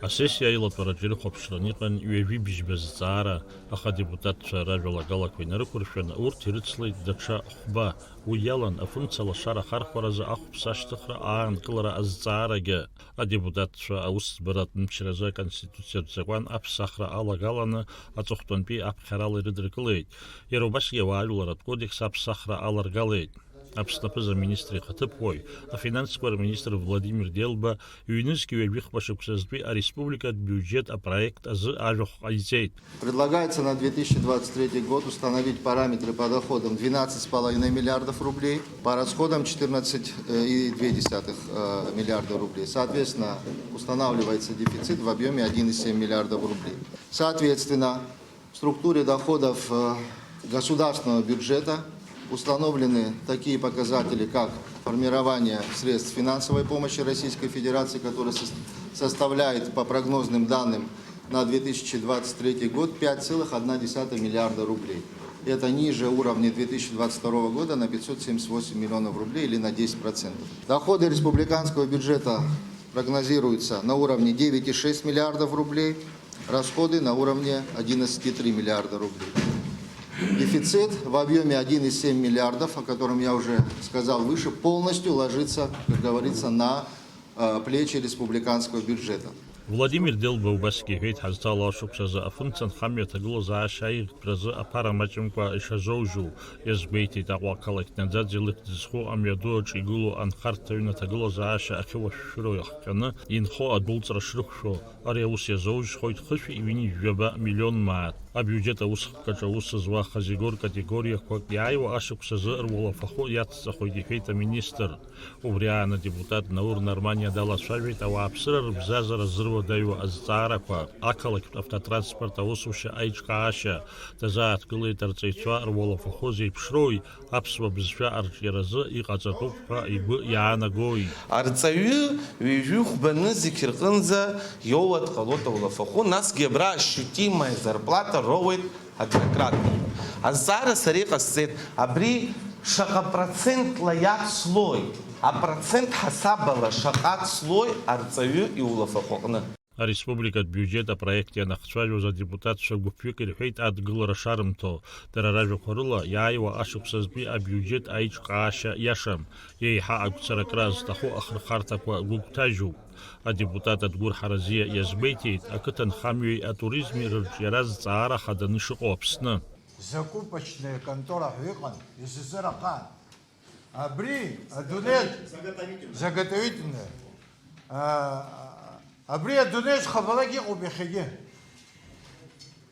Асессия аилатәараҿы ирыхәаԥшраны иҟан ҩажәи бжьба-зҵаара, аха адепутатцәа ражәалагалақәа инарықәыршәаны урҭ ирыцлеит даҽа хәба. Уи иалан афымца алашара ахархәаразы ахәԥса ашьҭыхра аанкылара азҵаарагьы. Адепутатцәа аусӡбаратә мчразы аконституциатә закәан аԥсахра алагаланы аҵыхәтәантәи аԥхьарала ирыдыркылеит. Иара убасгьы ауаажәларатә кодекс аԥсахра аларгалеит. Аԥсны Министр ихаҭыԥуаҩ, афинансқәа рминистр Владимир Делба ҩнызқьи ҩажәи шықәсазтәи ареспубликатә бюджет апроект азы ажәахә ҟаиҵеит. Предлагается на 2023 год установить параметры по доходам 12,5 миллиардов рублей, по расходам 14,2 миллиарда рублей. Соответственно, устанавливается дефицит в объеме 1,7 миллиардов рублей. Соответственно, в структуре доходов государственного бюджета установлены такие показатели, как формирование средств финансовой помощи Российской Федерации, которое составляет, по прогнозным данным, на 2023 год 5,1 миллиарда рублей. Это ниже уровня 2022 года на 578 миллионов рублей или на 10%. Доходы республиканского бюджета прогнозируются на уровне 9,6 миллиардов рублей, расходы на уровне 11,3 миллиарда рублей. Дефицит в объеме 1,7 миллиардов, о котором я уже сказал выше, полностью ложится, как говорится, на плечи республиканского бюджета. Владимир Делба убасгьы иҳәеит, ҳазҭало ашықәсазы афымца нхамҩа аҭагылазаашьа аиӷьтәразы аԥара маҷымкәа ишазоужьу иазгәеиҭеит. Аҟәа ақалақь наӡаӡе лыхьӡ зху амҩаду аҿы игылоу анхарҭа аҩны аҭагылазаашьа ахьыуашәшәыроу иахҟьаны инхо адәылҵра шрықәшәо, ари аус иазоужьхоит хышәи ҩни жәабаҟа миллион мааҭ. Абиуџьет аусхкаҿ аус зуахаз игор категориақәак иааиуа ашықәсазы руалафахәы иацҵахоит иҳәеит аминистр. Убри аан адепутат Наур Нарманиа далацәажәеит ауааԥсыра рыбзазара зыруадаҩуа азҵаарақәа, ақалақьтә автотранспорт аусушьа аиҿкаашьа дазааҭгылеит арҵаҩцәа руалафахәы зеиԥшроуи аԥсуа бызшәа арҿиаразы иҟаҵатәуп ҳәа игәы иаанагоит. Арҵаҩы ҩажәи хәбаны зегь рҟынӡа иоуа дҟалоит аулафахәы, насгьы абра ощутимая зарплата роуеит адмократқәа. Азҵаара сара иҟасҵеит, абри шаҟа процентла иацлоит, апроцент ҳасабала шаҟа цлоит арҵаҩы иулафахәы аҟны. Ареспубликатә бюджет апроект ианахцәажәоз адепутатцәа гәыԥҩык ирҳәеит адгылара шарымҭо. Дара ражәақәа рыла иааиуа ашықәсазтәи абиуџьет аиҿкаашьа иашам. Еиҳа агәцаракра зҭаху ахырхарҭақәа гәыгәҭажьуп. Адепутат Адгәыр Ҳаразиа иазгәеиҭеит, ақыҭанхамҩеи атуризми рырҿиара зҵаара хаданы ишыҟоу Аԥсны. Закупочная контора ҳәа иҟан, СССР аҟан. Абри адунеи заготовительная. Абри адунеи хабалак иҟоуп иахьагьы.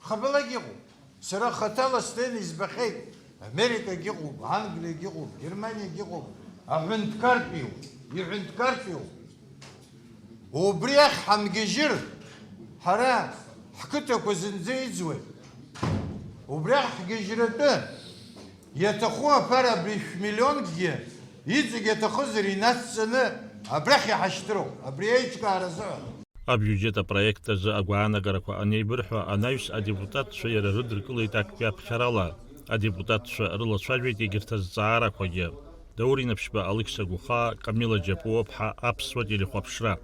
Хабалак иҟоуп. Сара хаҭала снеины избахьеит. Америкагьы иҟоуп, Англиагьы иҟоуп, Германиагьы иҟоуп. Аҳәынҭқарратә иҟоуп, иҳәынҭқарратә иҟоуп. Убри ахь ҳамгьежьыр, ҳара ҳқыҭақәа зынӡа иӡуеит. Убри ахь ҳгьежьратәы иаҭаху аԥара абри шә-миллионкгьы иҵегь иаҭахызар инацҵаны абрахь иҳашьҭроуп, абри аиҿкаара азыҳәан. Абиуџьет апроект азы агәаанагарақәа анеибырҳәа анаҩс адепутатцәа иара рыдыркылеит актәи аԥхьарала. Адепутатцәа рылацәажәеит егьырҭ азҵаарақәагьы. Даур Инаԥшьба, Алықьса Гухаа, Камила Џьапуа-ԥҳа, Аԥсуа телехәаԥшра.